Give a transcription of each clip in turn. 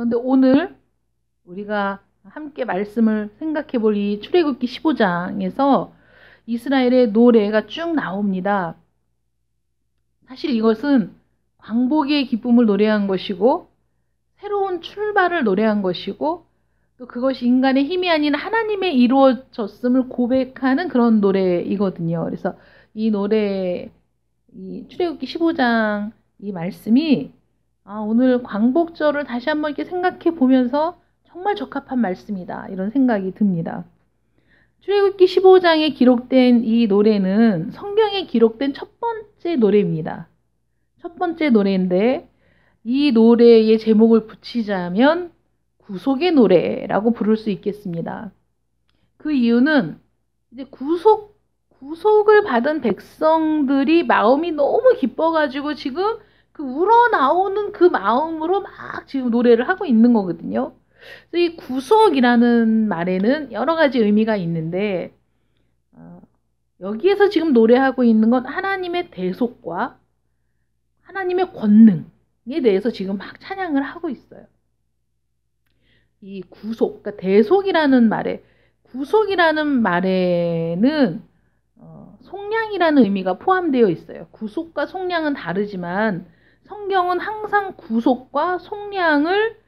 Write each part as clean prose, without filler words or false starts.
그런데 오늘 우리가 함께 말씀을 생각해 볼 이 출애굽기 15장에서 이스라엘의 노래가 쭉 나옵니다. 사실 이것은 광복의 기쁨을 노래한 것이고 새로운 출발을 노래한 것이고 또 그것이 인간의 힘이 아닌 하나님의 이루어졌음을 고백하는 그런 노래이거든요. 그래서 이 노래, 이 출애굽기 15장 이 말씀이 오늘 광복절을 다시 한번 이렇게 생각해 보면서 정말 적합한 말씀이다. 이런 생각이 듭니다. 출애굽기 15장에 기록된 이 노래는 성경에 기록된 첫 번째 노래입니다. 첫 번째 노래인데 이 노래의 제목을 붙이자면 구속의 노래라고 부를 수 있겠습니다. 그 이유는 이제 구속을 받은 백성들이 마음이 너무 기뻐가지고 지금 그 우러나오는 그 마음으로 막 지금 노래를 하고 있는 거거든요. 그래서 이 구속이라는 말에는 여러 가지 의미가 있는데 여기에서 지금 노래하고 있는 건 하나님의 대속과 하나님의 권능에 대해서 지금 막 찬양을 하고 있어요. 이 구속, 그러니까 대속이라는 말에, 구속이라는 말에는 속량이라는 의미가 포함되어 있어요. 구속과 속량은 다르지만 성경은 항상 구속과 속량을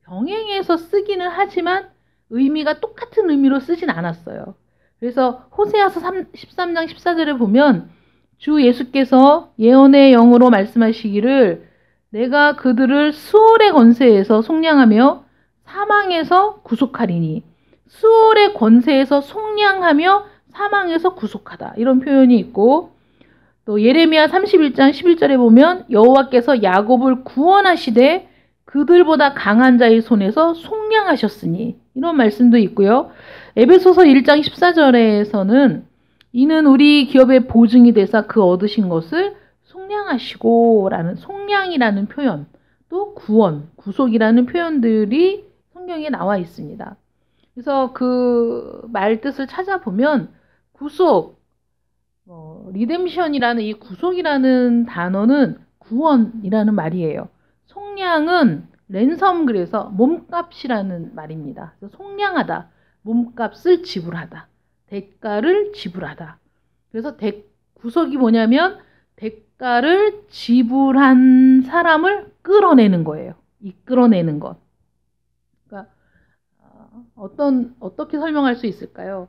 병행해서 쓰기는 하지만 의미가 똑같은 의미로 쓰진 않았어요. 그래서 호세아서 13장 14절에 보면 주 예수께서 예언의 영으로 말씀하시기를 내가 그들을 수월의 권세에서 속량하며 사망에서 구속하리니 수월의 권세에서 속량하며 사망에서 구속하다. 이런 표현이 있고 또 예레미야 31장 11절에 보면 여호와께서 야곱을 구원하시되 그들보다 강한 자의 손에서 속량하셨으니 이런 말씀도 있고요. 에베소서 1장 14절에서는 이는 우리 기업의 보증이 되사 그 얻으신 것을 속량하시고 라는 속량이라는 표현 또 구원, 구속이라는 표현들이 성경에 나와 있습니다. 그래서 그 말 뜻을 찾아보면 구속, 리뎀션이라는 이 구속이라는 단어는 구원이라는 말이에요. 속량은 랜섬 그래서 몸값이라는 말입니다. 속량하다, 몸값을 지불하다, 대가를 지불하다. 그래서 구속이 뭐냐면 대가를 지불한 사람을 끌어내는 거예요. 이끌어내는 것. 그러니까 어떻게 설명할 수 있을까요?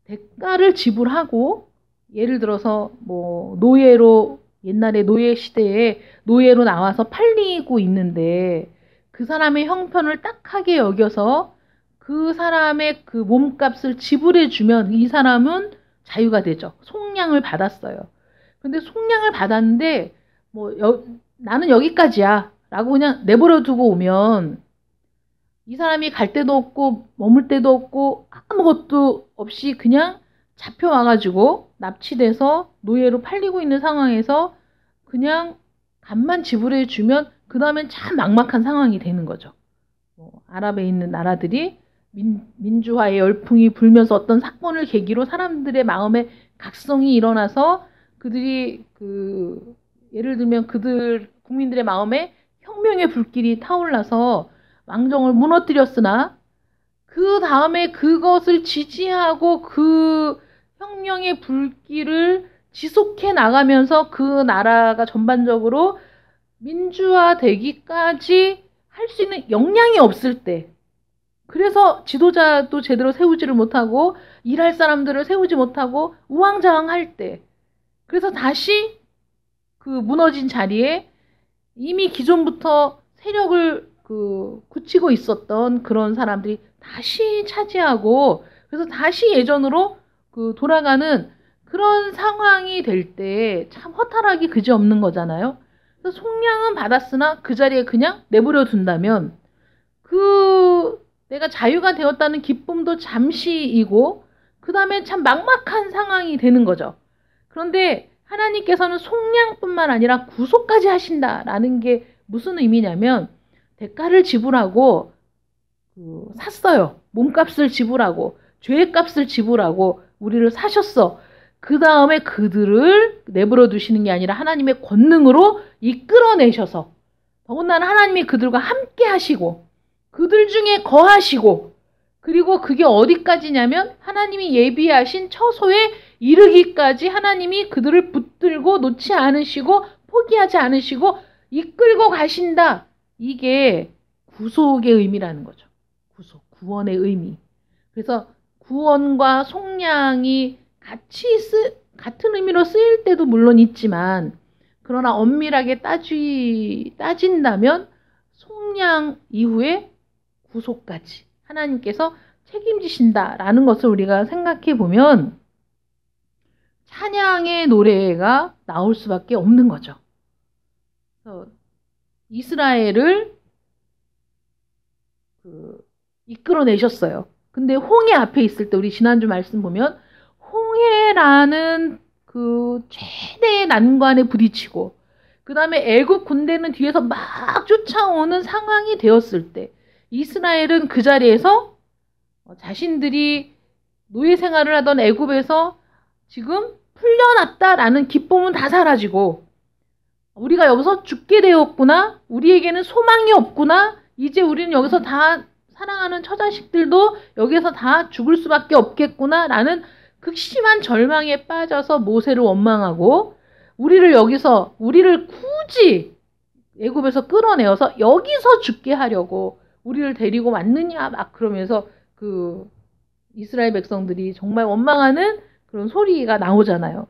대가를 지불하고 예를 들어서 뭐 노예로 옛날에 노예 시대에 노예로 나와서 팔리고 있는데 그 사람의 형편을 딱하게 여겨서 그 사람의 그 몸값을 지불해 주면 이 사람은 자유가 되죠. 속량을 받았어요. 근데 속량을 받았는데 나는 여기까지야 라고 그냥 내버려 두고 오면 이 사람이 갈 데도 없고 머물 데도 없고 아무것도 없이 그냥 잡혀와가지고 납치돼서 노예로 팔리고 있는 상황에서 그냥 값만 지불해 주면 그 다음엔 참 막막한 상황이 되는 거죠. 아랍에 있는 나라들이 민주화의 열풍이 불면서 어떤 사건을 계기로 사람들의 마음에 각성이 일어나서 그들이 예를 들면 국민들의 마음에 혁명의 불길이 타올라서 왕정을 무너뜨렸으나 그 다음에 그것을 지지하고 그 혁명의 불길을 지속해 나가면서 그 나라가 전반적으로 민주화되기까지 할 수 있는 역량이 없을 때 그래서 지도자도 제대로 세우지를 못하고 일할 사람들을 세우지 못하고 우왕좌왕할 때 그래서 다시 그 무너진 자리에 이미 기존부터 세력을 굳히고 있었던 그런 사람들이 다시 차지하고 그래서 다시 예전으로 돌아가는 그런 상황이 될 때 참 허탈하기 그지없는 거잖아요. 그래서 속량은 받았으나 그 자리에 그냥 내버려 둔다면 내가 자유가 되었다는 기쁨도 잠시이고 그 다음에 참 막막한 상황이 되는 거죠. 그런데 하나님께서는 속량뿐만 아니라 구속까지 하신다라는 게 무슨 의미냐면 대가를 지불하고 샀어요. 몸값을 지불하고 죄의 값을 지불하고 우리를 사셨어. 그 다음에 그들을 내버려 두시는 게 아니라 하나님의 권능으로 이끌어내셔서 더군다나 하나님이 그들과 함께 하시고 그들 중에 거하시고, 그리고 그게 어디까지냐면 하나님이 예비하신 처소에 이르기까지 하나님이 그들을 붙들고 놓지 않으시고 포기하지 않으시고 이끌고 가신다. 이게 구속의 의미라는 거죠. 구속, 구원의 의미. 그래서 구원과 속량이 같은 의미로 쓰일 때도 물론 있지만, 그러나 엄밀하게 따진다면 속량 이후에 구속까지 하나님께서 책임지신다라는 것을 우리가 생각해 보면 찬양의 노래가 나올 수밖에 없는 거죠. 그래서 이스라엘을 이끌어내셨어요. 근데 홍해 앞에 있을 때 우리 지난주 말씀 보면 홍해라는 그 최대의 난관에 부딪히고, 그 다음에 애굽 군대는 뒤에서 막 쫓아오는 상황이 되었을 때 이스라엘은 그 자리에서 자신들이 노예 생활을 하던 애굽에서 지금 풀려났다라는 기쁨은 다 사라지고, 우리가 여기서 죽게 되었구나, 우리에게는 소망이 없구나, 이제 우리는 여기서 다 사랑하는 처자식들도 여기서 다 죽을 수밖에 없겠구나 라는 극심한 절망에 빠져서 모세를 원망하고, 우리를 굳이 애굽에서 끌어내어서 여기서 죽게 하려고 우리를 데리고 왔느냐 막 그러면서 그 이스라엘 백성들이 정말 원망하는 그런 소리가 나오잖아요.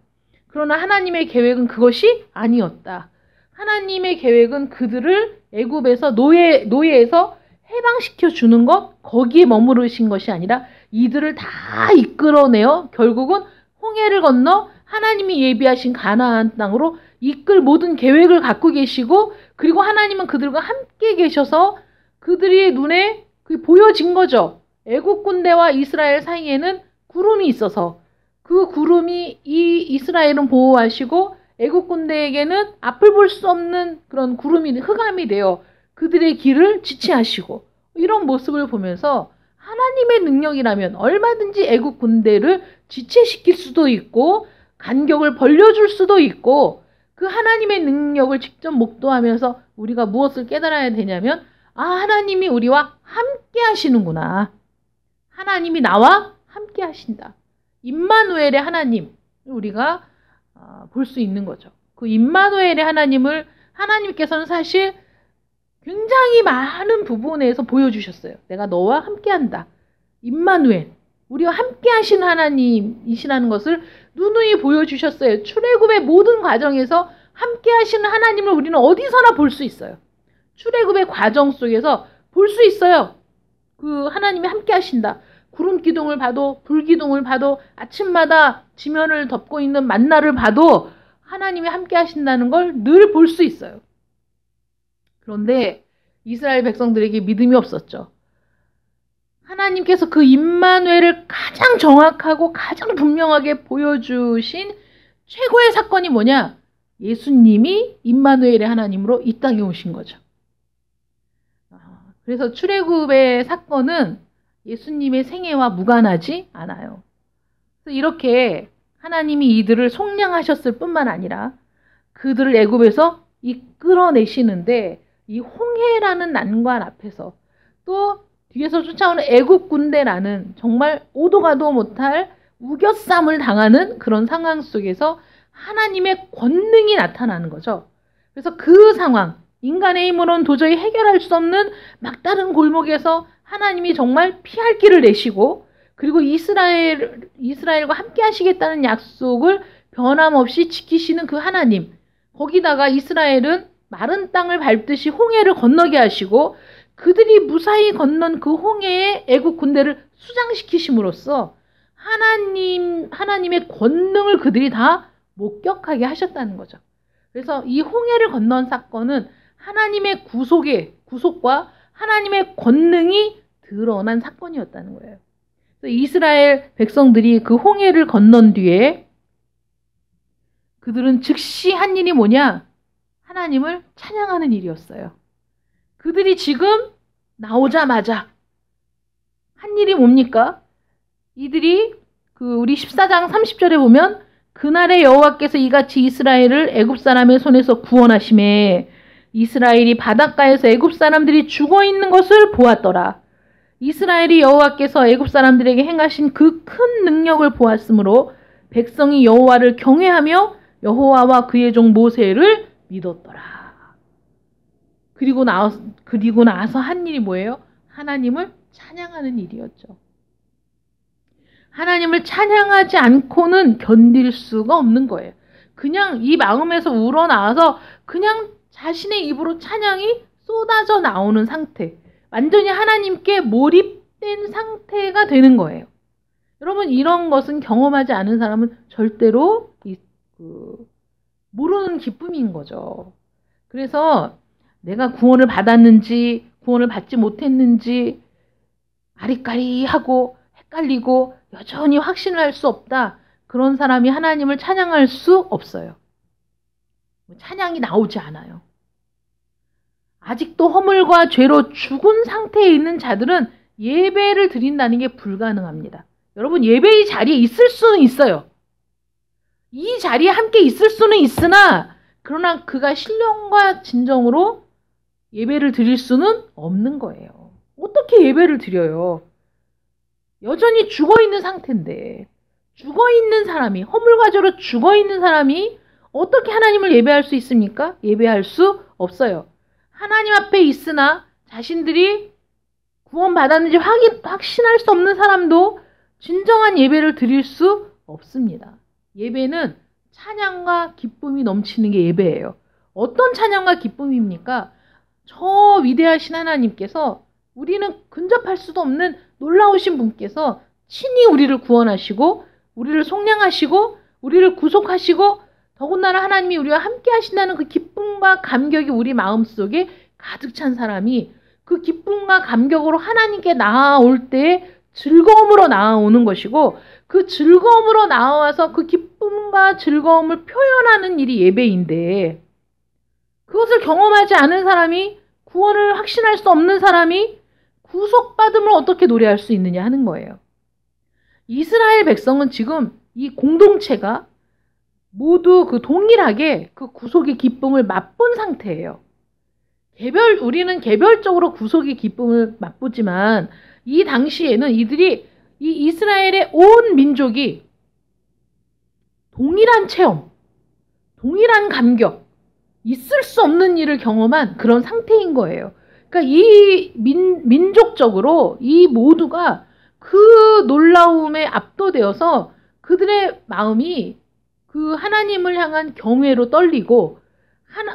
그러나 하나님의 계획은 그것이 아니었다. 하나님의 계획은 그들을 애굽에서 노예에서 해방시켜 주는 것, 거기에 머무르신 것이 아니라 이들을 다 이끌어내어 결국은 홍해를 건너 하나님이 예비하신 가나안 땅으로 이끌 모든 계획을 갖고 계시고, 그리고 하나님은 그들과 함께 계셔서 그들의 눈에 보여진 거죠. 애국 군대와 이스라엘 사이에는 구름이 있어서 그 구름이 이 이스라엘은 보호하시고 애국 군대에게는 앞을 볼 수 없는 그런 구름이 흑암이 되어 그들의 길을 지체하시고, 이런 모습을 보면서 하나님의 능력이라면 얼마든지 애국 군대를 지체시킬 수도 있고 간격을 벌려줄 수도 있고, 그 하나님의 능력을 직접 목도하면서 우리가 무엇을 깨달아야 되냐면, 하나님이 우리와 함께 하시는구나. 하나님이 나와 함께 하신다. 임마누엘의 하나님, 우리가 볼 수 있는 거죠. 그 임마누엘의 하나님께서는 사실 굉장히 많은 부분에서 보여주셨어요. 내가 너와 함께한다. 임마누엘, 우리와 함께 하시는 하나님이시라는 것을 누누이 보여주셨어요. 출애굽의 모든 과정에서 함께 하시는 하나님을 우리는 어디서나 볼 수 있어요. 출애굽의 과정 속에서 볼 수 있어요. 그 하나님이 함께 하신다. 구름 기둥을 봐도, 불 기둥을 봐도, 아침마다 지면을 덮고 있는 만나를 봐도 하나님이 함께 하신다는 걸 늘 볼 수 있어요. 그런데 이스라엘 백성들에게 믿음이 없었죠. 하나님께서 그 임마누엘을 가장 정확하고 가장 분명하게 보여주신 최고의 사건이 뭐냐? 예수님이 임마누엘의 하나님으로 이 땅에 오신 거죠. 그래서 출애굽의 사건은 예수님의 생애와 무관하지 않아요. 그래서 이렇게 하나님이 이들을 속량하셨을 뿐만 아니라 그들을 애굽에서 이끌어내시는데, 이 홍해라는 난관 앞에서 또 뒤에서 쫓아오는 애국 군대라는 정말 오도 가도 못할 우겨쌈을 당하는 그런 상황 속에서 하나님의 권능이 나타나는 거죠. 그래서 그 상황, 인간의 힘으로는 도저히 해결할 수 없는 막다른 골목에서 하나님이 정말 피할 길을 내시고, 그리고 이스라엘과 함께 하시겠다는 약속을 변함없이 지키시는 그 하나님, 거기다가 이스라엘은 마른 땅을 밟듯이 홍해를 건너게 하시고 그들이 무사히 건넌 그 홍해에 애국 군대를 수장시키심으로써 하나님의 권능을 그들이 다 목격하게 하셨다는 거죠. 그래서 이 홍해를 건넌 사건은 하나님의 구속과 하나님의 권능이 드러난 사건이었다는 거예요. 그래서 이스라엘 백성들이 그 홍해를 건넌 뒤에 그들은 즉시 한 일이 뭐냐? 하나님을 찬양하는 일이었어요. 그들이 지금 나오자마자 한 일이 뭡니까? 이들이 우리 14장 30절에 보면 그날에 여호와께서 이같이 이스라엘을 애굽 사람의 손에서 구원하심에 이스라엘이 바닷가에서 애굽 사람들이 죽어 있는 것을 보았더라. 이스라엘이 여호와께서 애굽 사람들에게 행하신 그 큰 능력을 보았으므로 백성이 여호와를 경외하며 여호와와 그의 종 모세를 믿었더라. 그리고 나서 한 일이 뭐예요? 하나님을 찬양하는 일이었죠. 하나님을 찬양하지 않고는 견딜 수가 없는 거예요. 그냥 이 마음에서 우러나와서 그냥 자신의 입으로 찬양이 쏟아져 나오는 상태. 완전히 하나님께 몰입된 상태가 되는 거예요. 여러분, 이런 것은 경험하지 않은 사람은 절대로 모르는 기쁨인 거죠. 그래서 내가 구원을 받았는지 구원을 받지 못했는지 아리까리하고 헷갈리고 여전히 확신을 할 수 없다. 그런 사람이 하나님을 찬양할 수 없어요. 찬양이 나오지 않아요. 아직도 허물과 죄로 죽은 상태에 있는 자들은 예배를 드린다는 게 불가능합니다. 여러분, 예배의 자리에 있을 수는 있어요. 이 자리에 함께 있을 수는 있으나 그러나 그가 신령과 진정으로 예배를 드릴 수는 없는 거예요. 어떻게 예배를 드려요? 여전히 죽어있는 상태인데, 죽어있는 사람이, 허물과 죄로 죽어있는 사람이 어떻게 하나님을 예배할 수 있습니까? 예배할 수 없어요. 하나님 앞에 있으나 자신들이 구원받았는지 확신할 수 없는 사람도 진정한 예배를 드릴 수 없습니다. 예배는 찬양과 기쁨이 넘치는 게 예배예요. 어떤 찬양과 기쁨입니까? 저 위대하신 하나님께서, 우리는 근접할 수도 없는 놀라우신 분께서 친히 우리를 구원하시고 우리를 속량하시고 우리를 구속하시고 더군다나 하나님이 우리와 함께 하신다는 그 기쁨과 감격이 우리 마음속에 가득 찬 사람이 그 기쁨과 감격으로 하나님께 나아올 때 즐거움으로 나아오는 것이고, 그 즐거움으로 나와서 그 기쁨과 즐거움을 표현하는 일이 예배인데, 그것을 경험하지 않은 사람이, 구원을 확신할 수 없는 사람이 구속받음을 어떻게 노래할 수 있느냐 하는 거예요. 이스라엘 백성은 지금 이 공동체가 모두 동일하게 그 구속의 기쁨을 맛본 상태예요. 우리는 개별적으로 구속의 기쁨을 맛보지만 이 당시에는 이 이스라엘의 온 민족이 동일한 체험, 동일한 감격, 있을 수 없는 일을 경험한 그런 상태인 거예요. 그러니까 이 민족적으로 이 모두가 그 놀라움에 압도되어서 그들의 마음이 그 하나님을 향한 경외로 떨리고,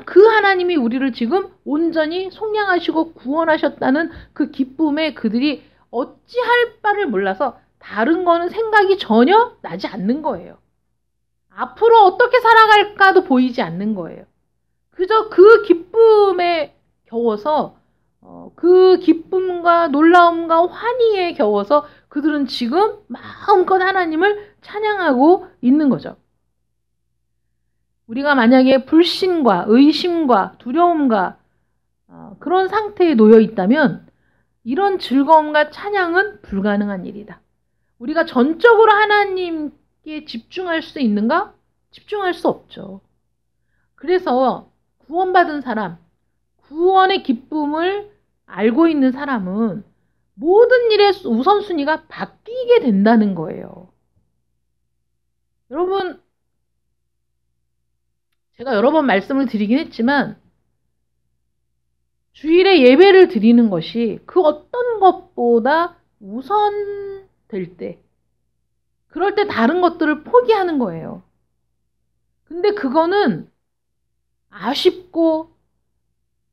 그 하나님이 우리를 지금 온전히 속량하시고 구원하셨다는 그 기쁨에 그들이 어찌할 바를 몰라서 다른 거는 생각이 전혀 나지 않는 거예요. 앞으로 어떻게 살아갈까도 보이지 않는 거예요. 그저 그 기쁨에 겨워서, 그 기쁨과 놀라움과 환희에 겨워서 그들은 지금 마음껏 하나님을 찬양하고 있는 거죠. 우리가 만약에 불신과 의심과 두려움과 그런 상태에 놓여 있다면 이런 즐거움과 찬양은 불가능한 일이다. 우리가 전적으로 하나님께 집중할 수 있는가? 집중할 수 없죠. 그래서 구원받은 사람, 구원의 기쁨을 알고 있는 사람은 모든 일의 우선순위가 바뀌게 된다는 거예요. 여러분, 제가 여러 번 말씀을 드리긴 했지만 주일에 예배를 드리는 것이 그 어떤 것보다 우선될 때, 그럴 때 다른 것들을 포기하는 거예요. 근데 그거는 아쉽고,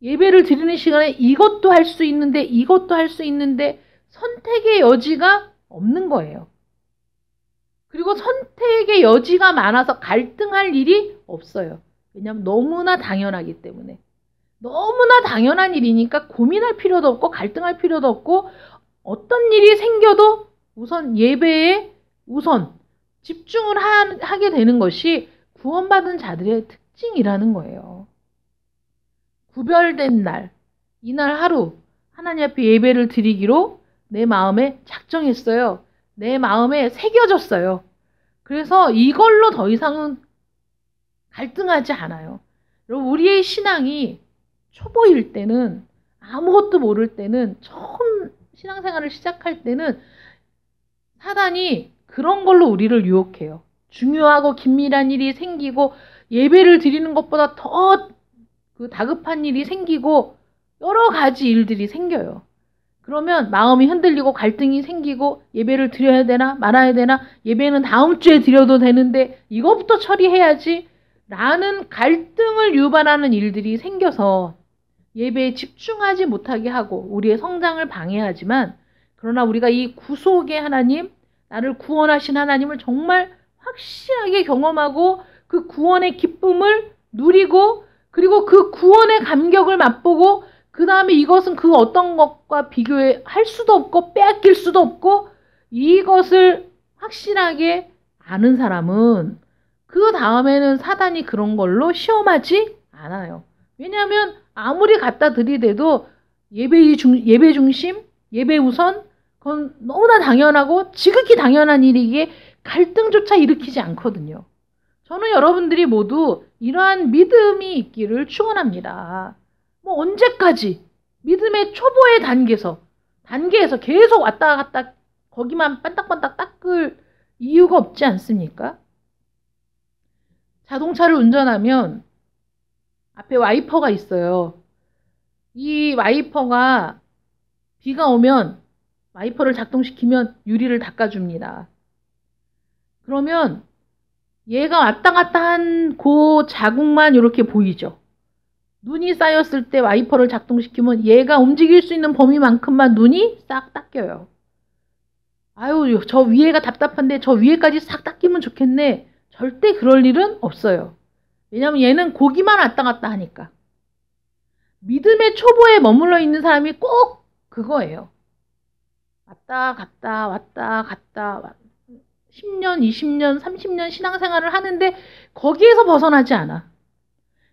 예배를 드리는 시간에 이것도 할 수 있는데 이것도 할 수 있는데 선택의 여지가 없는 거예요. 그리고 선택의 여지가 많아서 갈등할 일이 없어요. 왜냐하면 너무나 당연하기 때문에. 너무나 당연한 일이니까 고민할 필요도 없고 갈등할 필요도 없고, 어떤 일이 생겨도 우선 예배에 우선 집중을 하게 되는 것이 구원받은 자들의 특징이라는 거예요. 구별된 날, 이날 하루 하나님 앞에 예배를 드리기로 내 마음에 작정했어요. 내 마음에 새겨졌어요. 그래서 이걸로 더 이상은 갈등하지 않아요. 여러분, 우리의 신앙이 초보일 때는, 아무것도 모를 때는, 처음 신앙생활을 시작할 때는 사단이 그런 걸로 우리를 유혹해요. 중요하고 긴밀한 일이 생기고 예배를 드리는 것보다 더 그 다급한 일이 생기고 여러 가지 일들이 생겨요. 그러면 마음이 흔들리고 갈등이 생기고 예배를 드려야 되나 말아야 되나, 예배는 다음 주에 드려도 되는데 이것부터 처리해야지 라는 갈등을 유발하는 일들이 생겨서 예배에 집중하지 못하게 하고 우리의 성장을 방해하지만, 그러나 우리가 이 구속의 하나님, 나를 구원하신 하나님을 정말 확실하게 경험하고 그 구원의 기쁨을 누리고, 그리고 그 구원의 감격을 맛보고, 그 다음에 이것은 그 어떤 것과 비교할 수도 없고 빼앗길 수도 없고, 이것을 확실하게 아는 사람은 그 다음에는 사단이 그런 걸로 시험하지 않아요. 왜냐하면 아무리 갖다 들이대도 예배 중심, 예배 우선, 그건 너무나 당연하고 지극히 당연한 일이기에 갈등조차 일으키지 않거든요. 저는 여러분들이 모두 이러한 믿음이 있기를 축원합니다. 뭐 언제까지 믿음의 초보의 단계에서 계속 왔다 갔다 거기만 반딱반딱 닦을 이유가 없지 않습니까? 자동차를 운전하면 앞에 와이퍼가 있어요. 이 와이퍼가 비가 오면 와이퍼를 작동시키면 유리를 닦아줍니다. 그러면 얘가 왔다 갔다 한 그 자국만 이렇게 보이죠. 눈이 쌓였을 때 와이퍼를 작동시키면 얘가 움직일 수 있는 범위만큼만 눈이 싹 닦여요. 아유, 저 위에가 답답한데 저 위에까지 싹 닦이면 좋겠네. 절대 그럴 일은 없어요. 왜냐하면 얘는 고기만 왔다 갔다 하니까. 믿음의 초보에 머물러 있는 사람이 꼭 그거예요. 왔다 갔다 왔다 갔다 10년, 20년, 30년 신앙생활을 하는데 거기에서 벗어나지 않아.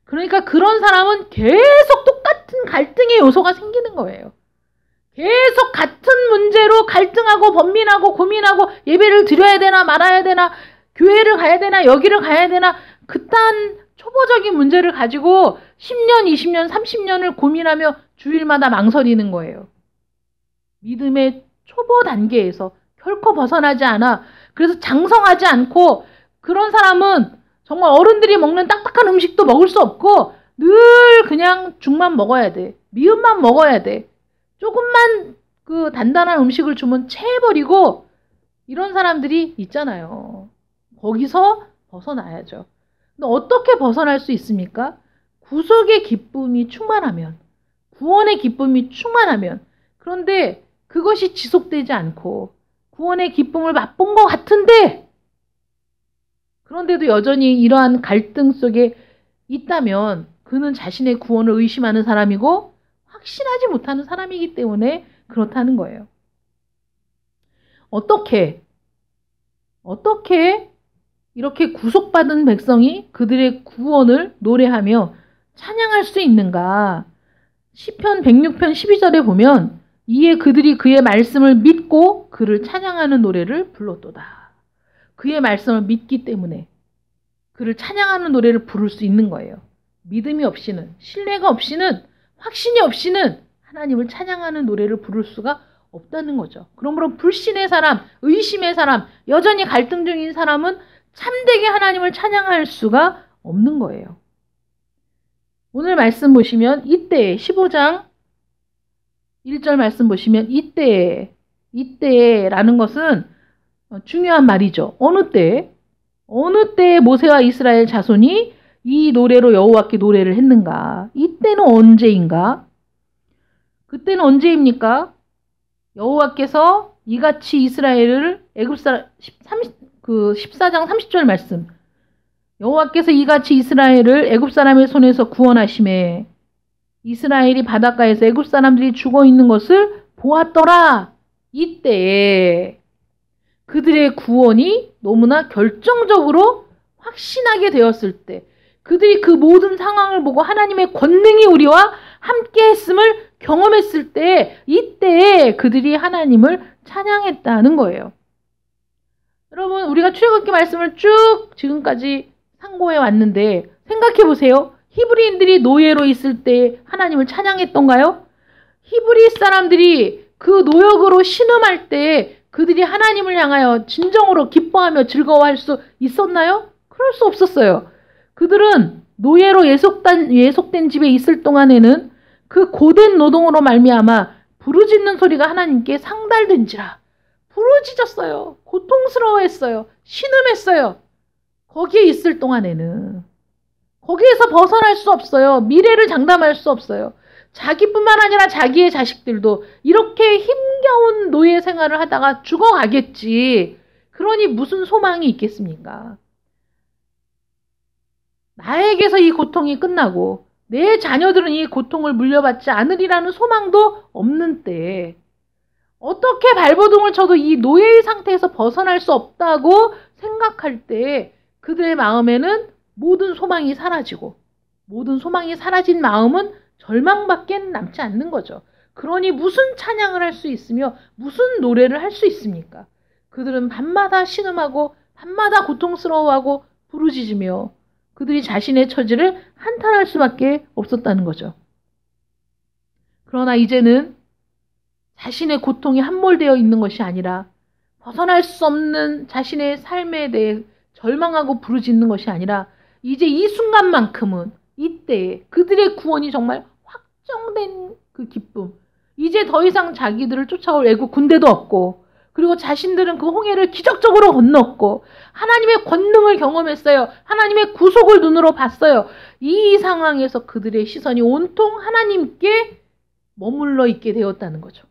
그러니까 그런 사람은 계속 똑같은 갈등의 요소가 생기는 거예요. 계속 같은 문제로 갈등하고 번민하고 고민하고 예배를 드려야 되나 말아야 되나, 교회를 가야 되나 여기를 가야 되나, 그딴 초보적인 문제를 가지고 10년, 20년, 30년을 고민하며 주일마다 망설이는 거예요. 믿음의 초보 단계에서 결코 벗어나지 않아. 그래서 장성하지 않고, 그런 사람은 정말 어른들이 먹는 딱딱한 음식도 먹을 수 없고 늘 그냥 죽만 먹어야 돼. 미음만 먹어야 돼. 조금만 그 단단한 음식을 주면 체해버리고, 이런 사람들이 있잖아요. 거기서 벗어나야죠. 근데 어떻게 벗어날 수 있습니까? 구속의 기쁨이 충만하면, 구원의 기쁨이 충만하면. 그런데 그것이 지속되지 않고 구원의 기쁨을 맛본 것 같은데, 그런데도 여전히 이러한 갈등 속에 있다면 그는 자신의 구원을 의심하는 사람이고 확신하지 못하는 사람이기 때문에 그렇다는 거예요. 어떻게 이렇게 구속받은 백성이 그들의 구원을 노래하며 찬양할 수 있는가? 시편 106편 12절에 보면, 이에 그들이 그의 말씀을 믿고 그를 찬양하는 노래를 불렀도다. 그의 말씀을 믿기 때문에 그를 찬양하는 노래를 부를 수 있는 거예요. 믿음이 없이는, 신뢰가 없이는, 확신이 없이는 하나님을 찬양하는 노래를 부를 수가 없다는 거죠. 그러므로 불신의 사람, 의심의 사람, 여전히 갈등 중인 사람은 참되게 하나님을 찬양할 수가 없는 거예요. 오늘 말씀 보시면 이때에 15장 1절 말씀 보시면 이때라는 것은 중요한 말이죠. 어느 때에 모세와 이스라엘 자손이 이 노래로 여호와께 노래를 했는가? 이때는 언제인가? 그때는 언제입니까? 여호와께서 이같이 이스라엘을 애굽사 14장 30절 말씀. 여호와께서 이같이 이스라엘을 애굽 사람의 손에서 구원하심에 이스라엘이 바닷가에서 애굽 사람들이 죽어 있는 것을 보았더라. 이때에 그들의 구원이 너무나 결정적으로 확신하게 되었을 때, 그들이 그 모든 상황을 보고 하나님의 권능이 우리와 함께 했음을 경험했을 때, 이때에 그들이 하나님을 찬양했다는 거예요. 여러분, 우리가 출애굽기 말씀을 쭉 지금까지 상고해 왔는데 생각해 보세요. 히브리인들이 노예로 있을 때 하나님을 찬양했던가요? 히브리 사람들이 그 노역으로 신음할 때 그들이 하나님을 향하여 진정으로 기뻐하며 즐거워할 수 있었나요? 그럴 수 없었어요. 그들은 노예로 예속된 집에 있을 동안에는 그 고된 노동으로 말미암아 부르짖는 소리가 하나님께 상달된지라 부르짖었어요. 고통스러워했어요. 신음했어요. 거기에 있을 동안에는 거기에서 벗어날 수 없어요. 미래를 장담할 수 없어요. 자기뿐만 아니라 자기의 자식들도 이렇게 힘겨운 노예 생활을 하다가 죽어가겠지. 그러니 무슨 소망이 있겠습니까? 나에게서 이 고통이 끝나고 내 자녀들은 이 고통을 물려받지 않으리라는 소망도 없는 때에 어떻게 발버둥을 쳐도 이 노예의 상태에서 벗어날 수 없다고 생각할 때 그들의 마음에는 모든 소망이 사라지고 모든 소망이 사라진 마음은 절망밖에 남지 않는 거죠. 그러니 무슨 찬양을 할 수 있으며 무슨 노래를 할 수 있습니까? 그들은 밤마다 신음하고 밤마다 고통스러워하고 부르짖으며 그들이 자신의 처지를 한탄할 수밖에 없었다는 거죠. 그러나 이제는 자신의 고통이 함몰되어 있는 것이 아니라 벗어날 수 없는 자신의 삶에 대해 절망하고 부르짖는 것이 아니라 이제 이 순간만큼은 이때에 그들의 구원이 정말 확정된 그 기쁨. 이제 더 이상 자기들을 쫓아올 애국 군대도 없고 그리고 자신들은 그 홍해를 기적적으로 건넜고 하나님의 권능을 경험했어요. 하나님의 구속을 눈으로 봤어요. 이 상황에서 그들의 시선이 온통 하나님께 머물러 있게 되었다는 거죠.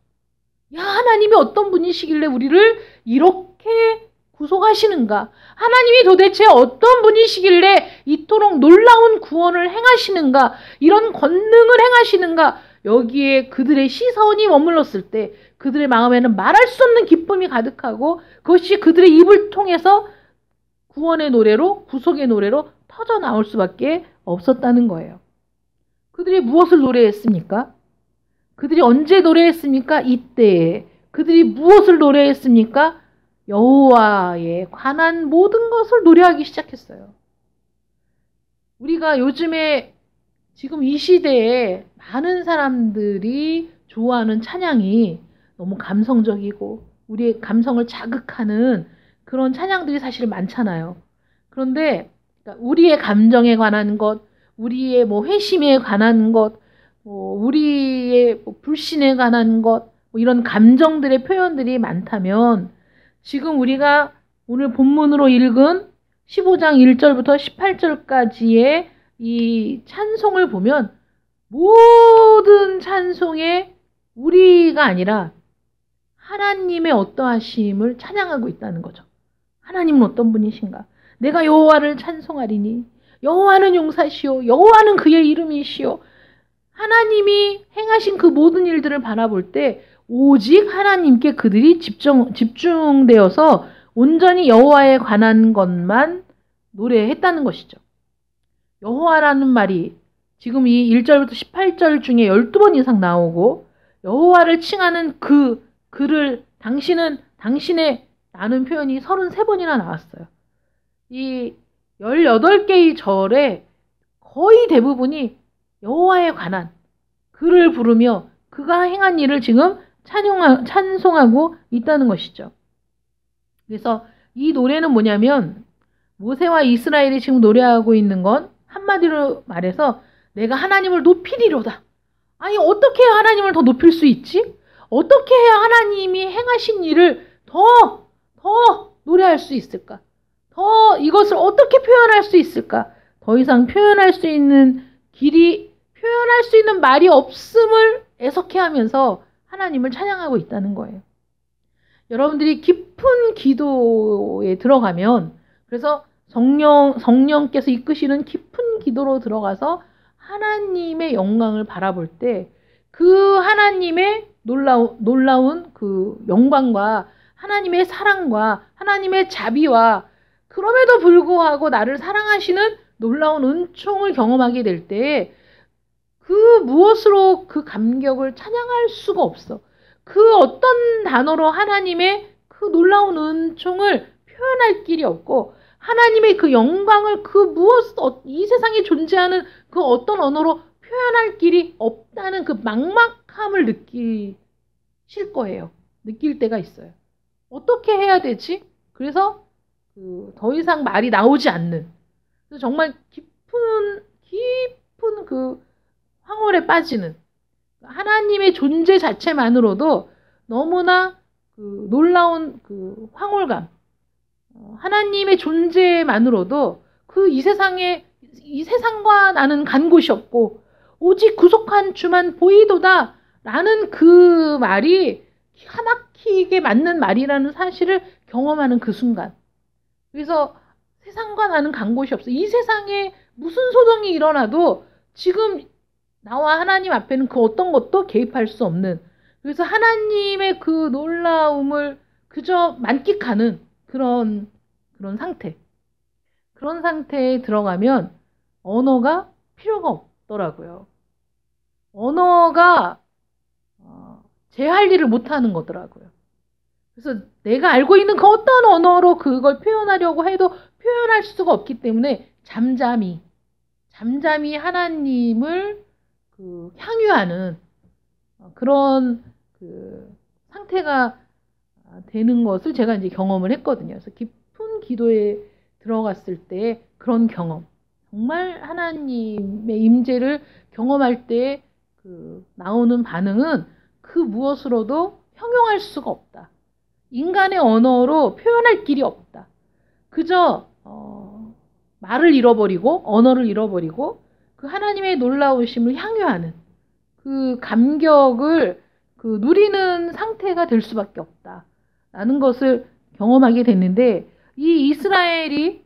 야, 하나님이 어떤 분이시길래 우리를 이렇게 구속하시는가? 하나님이 도대체 어떤 분이시길래 이토록 놀라운 구원을 행하시는가? 이런 권능을 행하시는가? 여기에 그들의 시선이 머물렀을 때 그들의 마음에는 말할 수 없는 기쁨이 가득하고 그것이 그들의 입을 통해서 구원의 노래로 구속의 노래로 터져 나올 수밖에 없었다는 거예요. 그들이 무엇을 노래했습니까? 그들이 언제 노래했습니까? 이때에. 그들이 무엇을 노래했습니까? 여호와에 관한 모든 것을 노래하기 시작했어요. 우리가 요즘에 지금 이 시대에 많은 사람들이 좋아하는 찬양이 너무 감성적이고 우리의 감성을 자극하는 그런 찬양들이 사실 많잖아요. 그런데 우리의 감정에 관한 것, 우리의 회심에 관한 것, 우리의 불신에 관한 것, 이런 감정들의 표현들이 많다면 지금 우리가 오늘 본문으로 읽은 15장 1절부터 18절까지의 이 찬송을 보면 모든 찬송에 우리가 아니라 하나님의 어떠하심을 찬양하고 있다는 거죠. 하나님은 어떤 분이신가? 내가 여호와를 찬송하리니 여호와는 용사시오 여호와는 그의 이름이시오. 하나님이 행하신 그 모든 일들을 바라볼 때 오직 하나님께 그들이 집중되어서 온전히 여호와에 관한 것만 노래했다는 것이죠. 여호와라는 말이 지금 이 1절부터 18절 중에 12번 이상 나오고 여호와를 칭하는 그를 당신은 당신의 라는 표현이 33번이나 나왔어요. 이 18개의 절에 거의 대부분이 여호와에 관한 그를 부르며 그가 행한 일을 지금 찬송하고 있다는 것이죠. 그래서 이 노래는 뭐냐면 모세와 이스라엘이 지금 노래하고 있는 건 한마디로 말해서 내가 하나님을 높이리로다. 아니 어떻게 해야 하나님을 더 높일 수 있지? 어떻게 해야 하나님이 행하신 일을 더 노래할 수 있을까? 더 이것을 어떻게 표현할 수 있을까? 더 이상 표현할 수 있는 길이, 표현할 수 있는 말이 없음을 애석해 하면서 하나님을 찬양하고 있다는 거예요. 여러분들이 깊은 기도에 들어가면, 그래서 성령께서 이끄시는 깊은 기도로 들어가서 하나님의 영광을 바라볼 때 그 하나님의 놀라운 그 영광과 하나님의 사랑과 하나님의 자비와 그럼에도 불구하고 나를 사랑하시는 놀라운 은총을 경험하게 될 때 그 무엇으로 그 감격을 찬양할 수가 없어. 그 어떤 단어로 하나님의 그 놀라운 은총을 표현할 길이 없고 하나님의 그 영광을 그 무엇, 이 세상에 존재하는 그 어떤 언어로 표현할 길이 없다는 그 막막함을 느끼실 거예요. 느낄 때가 있어요. 어떻게 해야 되지? 그래서 더 이상 말이 나오지 않는, 그래서 정말 깊은 그 황홀에 빠지는, 하나님의 존재 자체만으로도 너무나 놀라운 그 황홀감, 하나님의 존재만으로도 이 세상과 나는 간 곳이 없고 오직 구속한 주만 보이도다 라는 그 말이 기가 막히게 맞는 말이라는 사실을 경험하는 그 순간, 그래서 세상과 나는 간 곳이 없어. 이 세상에 무슨 소동이 일어나도 지금 나와 하나님 앞에는 그 어떤 것도 개입할 수 없는, 그래서 하나님의 그 놀라움을 그저 만끽하는 그런 상태. 그런 상태에 들어가면 언어가 필요가 없더라고요. 언어가 제 할 일을 못하는 거더라고요. 그래서 내가 알고 있는 그 어떤 언어로 그걸 표현하려고 해도 표현할 수가 없기 때문에 잠잠히 하나님을 향유하는 그런 상태가 되는 것을 제가 이제 경험을 했거든요. 그래서 깊은 기도에 들어갔을 때 그런 경험, 정말 하나님의 임재를 경험할 때 나오는 반응은 그 무엇으로도 형용할 수가 없다. 인간의 언어로 표현할 길이 없다. 그저 말을 잃어버리고 언어를 잃어버리고 그 하나님의 놀라우심을 향유하는 그 감격을 누리는 상태가 될 수밖에 없다라는 것을 경험하게 됐는데, 이 이스라엘이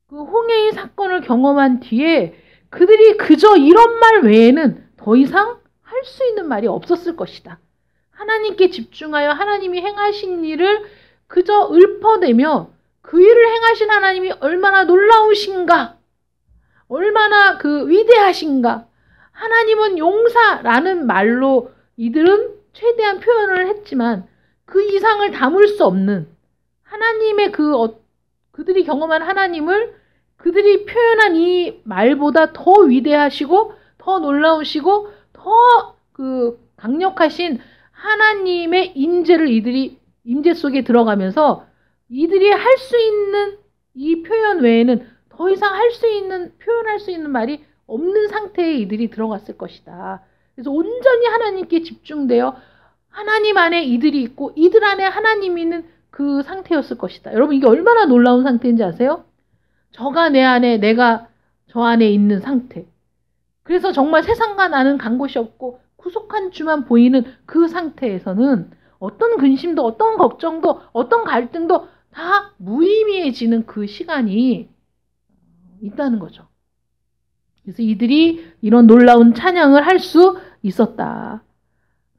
그 홍해의 사건을 경험한 뒤에 그들이 그저 이런 말 외에는 더 이상 할 수 있는 말이 없었을 것이다. 하나님께 집중하여 하나님이 행하신 일을 그저 읊어내며 그 일을 행하신 하나님이 얼마나 놀라우신가, 얼마나 위대하신가, 하나님은 용사라는 말로 이들은 최대한 표현을 했지만 그 이상을 담을 수 없는 하나님의 그들이 경험한 하나님을 그들이 표현한 이 말보다 더 위대하시고 더 놀라우시고 더 강력하신 하나님의 임재를 임재 속에 들어가면서 이들이 할 수 있는 이 표현 외에는 더 이상 표현할 수 있는 말이 없는 상태에 이들이 들어갔을 것이다. 그래서 온전히 하나님께 집중되어 하나님 안에 이들이 있고 이들 안에 하나님이 있는 그 상태였을 것이다. 여러분, 이게 얼마나 놀라운 상태인지 아세요? 저가 내 안에, 내가 저 안에 있는 상태. 그래서 정말 세상과 나는 간 곳이 없고 구속한 주만 보이는 그 상태에서는 어떤 근심도, 어떤 걱정도, 어떤 갈등도 다 무의미해지는 그 시간이 있다는 거죠. 그래서 이들이 이런 놀라운 찬양을 할 수 있었다.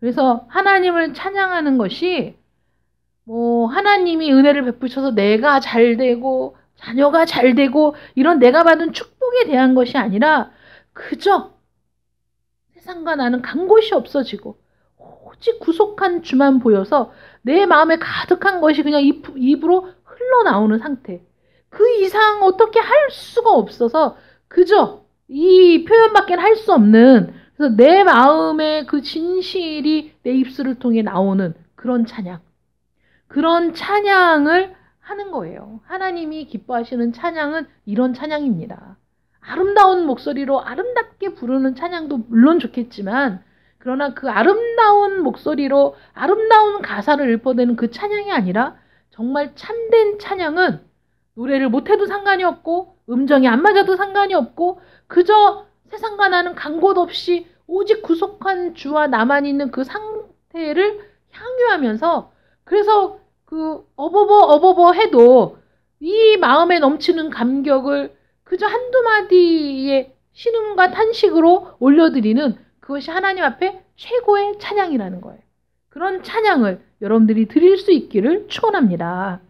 그래서 하나님을 찬양하는 것이 하나님이 은혜를 베푸셔서 내가 잘 되고 자녀가 잘 되고 이런 내가 받은 축복에 대한 것이 아니라 그저 세상과 나는 간 곳이 없어지고 오직 구속한 주만 보여서 내 마음에 가득한 것이 그냥 입으로 흘러나오는 상태. 그 이상 어떻게 할 수가 없어서 그저 이 표현밖에 할 수 없는, 그래서 내 마음의 그 진실이 내 입술을 통해 나오는 그런 찬양. 그런 찬양을 하는 거예요. 하나님이 기뻐하시는 찬양은 이런 찬양입니다. 아름다운 목소리로 아름답게 부르는 찬양도 물론 좋겠지만, 그러나 그 아름다운 목소리로 아름다운 가사를 읊어대는 그 찬양이 아니라 정말 참된 찬양은 노래를 못해도 상관이 없고 음정이 안 맞아도 상관이 없고 그저 세상과 나는 간 곳 없이 오직 구속한 주와 나만 있는 그 상태를 향유하면서, 그래서 어버버 해도 이 마음에 넘치는 감격을 그저 한두 마디의 신음과 탄식으로 올려드리는 그것이 하나님 앞에 최고의 찬양이라는 거예요. 그런 찬양을 여러분들이 드릴 수 있기를 축원합니다.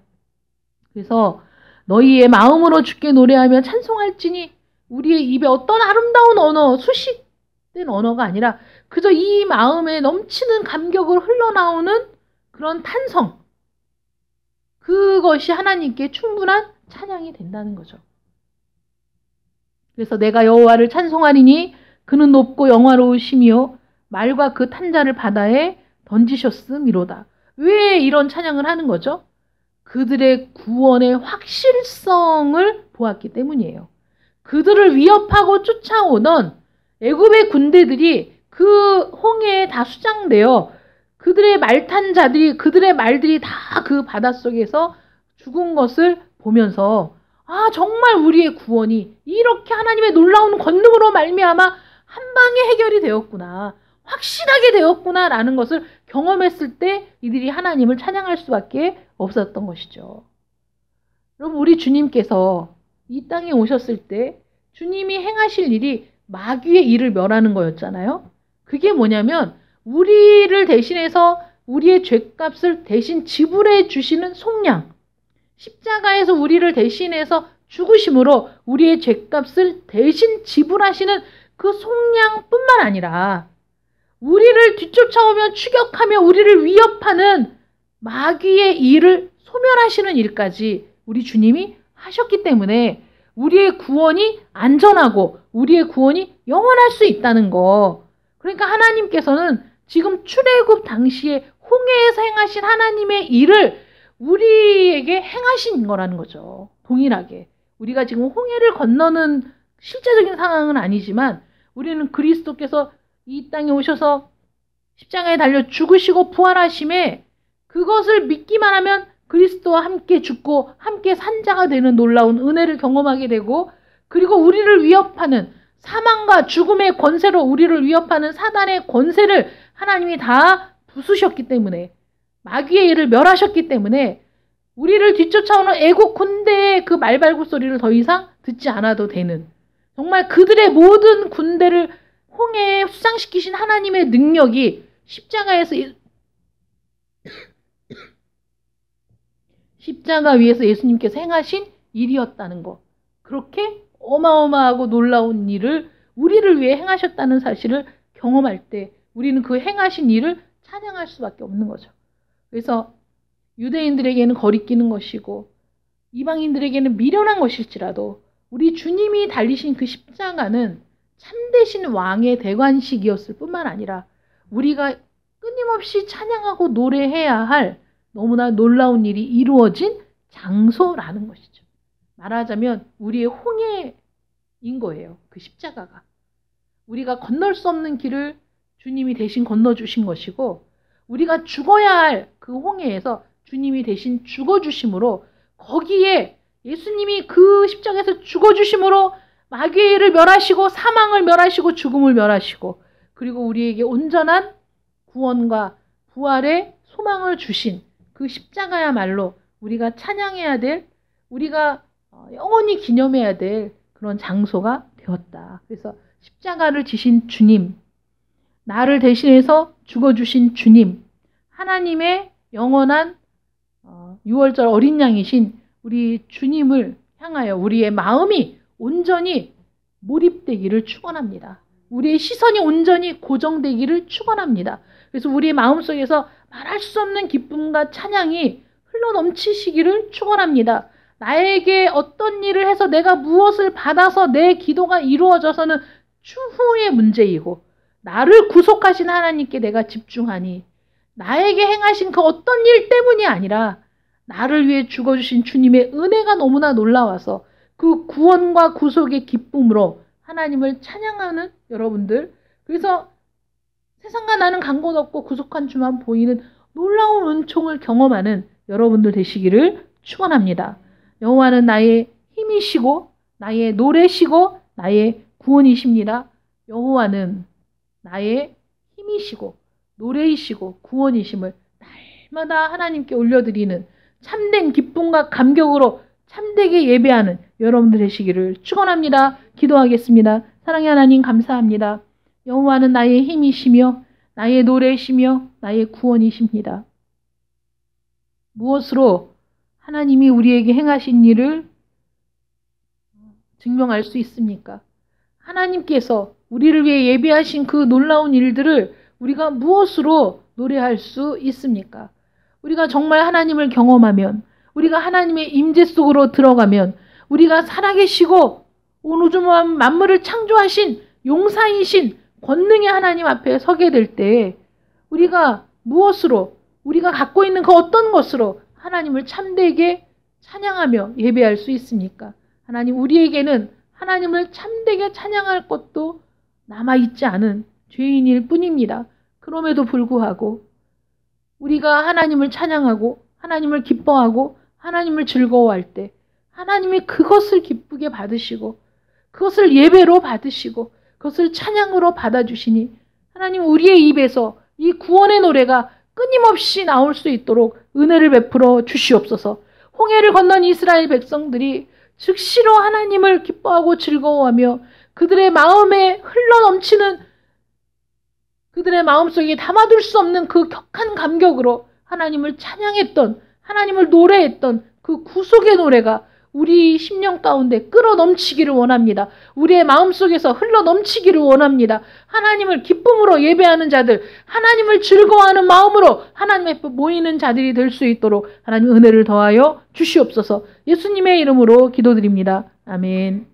그래서 너희의 마음으로 주께 노래하며 찬송할지니, 우리의 입에 어떤 아름다운 언어, 수식된 언어가 아니라 그저 이 마음에 넘치는 감격을 흘러나오는 그런 탄성, 그것이 하나님께 충분한 찬양이 된다는 거죠. 그래서 내가 여호와를 찬송하리니 그는 높고 영화로우시며 말과 그 탄자를 바다에 던지셨음이로다. 왜 이런 찬양을 하는 거죠? 그들의 구원의 확실성을 보았기 때문이에요. 그들을 위협하고 쫓아오던 애굽의 군대들이 그 홍해에 다 수장되어 그들의 말탄 자들이, 그들의 말들이 다 그 바닷속에서 죽은 것을 보면서 아, 정말 우리의 구원이 이렇게 하나님의 놀라운 권능으로 말미암아 한 방에 해결이 되었구나, 확실하게 되었구나라는 것을 경험했을 때 이들이 하나님을 찬양할 수밖에 없었던 것이죠. 여러분, 우리 주님께서 이 땅에 오셨을 때 주님이 행하실 일이 마귀의 일을 멸하는 거였잖아요. 그게 뭐냐면 우리를 대신해서 우리의 죄값을 대신 지불해 주시는 속량, 십자가에서 우리를 대신해서 죽으심으로 우리의 죄값을 대신 지불하시는 그 속량뿐만 아니라 우리를 뒤쫓아오며 추격하며 우리를 위협하는 마귀의 일을 소멸하시는 일까지 우리 주님이 하셨기 때문에 우리의 구원이 안전하고 우리의 구원이 영원할 수 있다는 거. 그러니까 하나님께서는 지금 출애굽 당시에 홍해에서 행하신 하나님의 일을 우리에게 행하신 거라는 거죠. 동일하게. 우리가 지금 홍해를 건너는 실제적인 상황은 아니지만 우리는 그리스도께서 이 땅에 오셔서 십자가에 달려 죽으시고 부활하심에 그것을 믿기만 하면 그리스도와 함께 죽고 함께 산자가 되는 놀라운 은혜를 경험하게 되고, 그리고 우리를 위협하는 사망과 죽음의 권세로 우리를 위협하는 사단의 권세를 하나님이 다 부수셨기 때문에, 마귀의 일을 멸하셨기 때문에 우리를 뒤쫓아오는 애국 군대의 그 말발굽 소리를 더 이상 듣지 않아도 되는, 정말 그들의 모든 군대를 홍해에 수장시키신 하나님의 능력이 십자가 위에서 예수님께서 행하신 일이었다는 것. 그렇게 어마어마하고 놀라운 일을 우리를 위해 행하셨다는 사실을 경험할 때 우리는 그 행하신 일을 찬양할 수밖에 없는 거죠. 그래서 유대인들에게는 거리끼는 것이고 이방인들에게는 미련한 것일지라도 우리 주님이 달리신 그 십자가는 참되신 왕의 대관식이었을 뿐만 아니라 우리가 끊임없이 찬양하고 노래해야 할 너무나 놀라운 일이 이루어진 장소라는 것이죠. 말하자면 우리의 홍해인 거예요. 그 십자가가. 우리가 건널 수 없는 길을 주님이 대신 건너주신 것이고, 우리가 죽어야 할 그 홍해에서 주님이 대신 죽어주심으로, 거기에 예수님이 그 십자가에서 죽어주심으로 마귀의 일을 멸하시고 사망을 멸하시고 죽음을 멸하시고, 그리고 우리에게 온전한 구원과 부활의 소망을 주신 그 십자가야말로 우리가 찬양해야 될, 우리가 영원히 기념해야 될 그런 장소가 되었다. 그래서 십자가를 지신 주님, 나를 대신해서 죽어주신 주님, 하나님의 영원한 6월절 어린 양이신 우리 주님을 향하여 우리의 마음이 온전히 몰입되기를 축원합니다. 우리의 시선이 온전히 고정되기를 축원합니다. 그래서 우리의 마음속에서 말할 수 없는 기쁨과 찬양이 흘러넘치시기를 축원합니다. 나에게 어떤 일을 해서 내가 무엇을 받아서 내 기도가 이루어져서는 추후의 문제이고, 나를 구속하신 하나님께 내가 집중하니 나에게 행하신 그 어떤 일 때문이 아니라 나를 위해 죽어주신 주님의 은혜가 너무나 놀라워서 그 구원과 구속의 기쁨으로 하나님을 찬양하는 여러분들, 그래서 세상과 나는 간 곳 없고 구속한 주만 보이는 놀라운 은총을 경험하는 여러분들 되시기를 축원합니다. 여호와는 나의 힘이시고 나의 노래시고 나의 구원이십니다. 여호와는 나의 힘이시고 노래이시고 구원이심을 날마다 하나님께 올려드리는 참된 기쁨과 감격으로 참되게 예배하는 여러분들 되시기를 축원합니다. 기도하겠습니다. 사랑의 하나님, 감사합니다. 여호와는 나의 힘이시며 나의 노래이시며 나의 구원이십니다. 무엇으로 하나님이 우리에게 행하신 일을 증명할 수 있습니까? 하나님께서 우리를 위해 예비하신 그 놀라운 일들을 우리가 무엇으로 노래할 수 있습니까? 우리가 정말 하나님을 경험하면, 우리가 하나님의 임재 속으로 들어가면 우리가 살아계시고 온 우주 만물을 창조하신 용사이신 권능의 하나님 앞에 서게 될 때 우리가 무엇으로 우리가 갖고 있는 그 어떤 것으로 하나님을 참되게 찬양하며 예배할 수 있습니까? 하나님, 우리에게는 하나님을 참되게 찬양할 것도 남아있지 않은 죄인일 뿐입니다. 그럼에도 불구하고 우리가 하나님을 찬양하고 하나님을 기뻐하고 하나님을 즐거워할 때 하나님이 그것을 기쁘게 받으시고 그것을 예배로 받으시고 그것을 찬양으로 받아주시니 하나님, 우리의 입에서 이 구원의 노래가 끊임없이 나올 수 있도록 은혜를 베풀어 주시옵소서. 홍해를 건넌 이스라엘 백성들이 즉시로 하나님을 기뻐하고 즐거워하며 그들의 마음에 흘러넘치는, 그들의 마음속에 담아둘 수 없는 그 격한 감격으로 하나님을 찬양했던, 하나님을 노래했던 그 구속의 노래가 우리 심령 가운데 끌어넘치기를 원합니다. 우리의 마음속에서 흘러넘치기를 원합니다. 하나님을 기쁨으로 예배하는 자들, 하나님을 즐거워하는 마음으로 하나님 앞에 모이는 자들이 될 수 있도록 하나님 은혜를 더하여 주시옵소서. 예수님의 이름으로 기도드립니다. 아멘.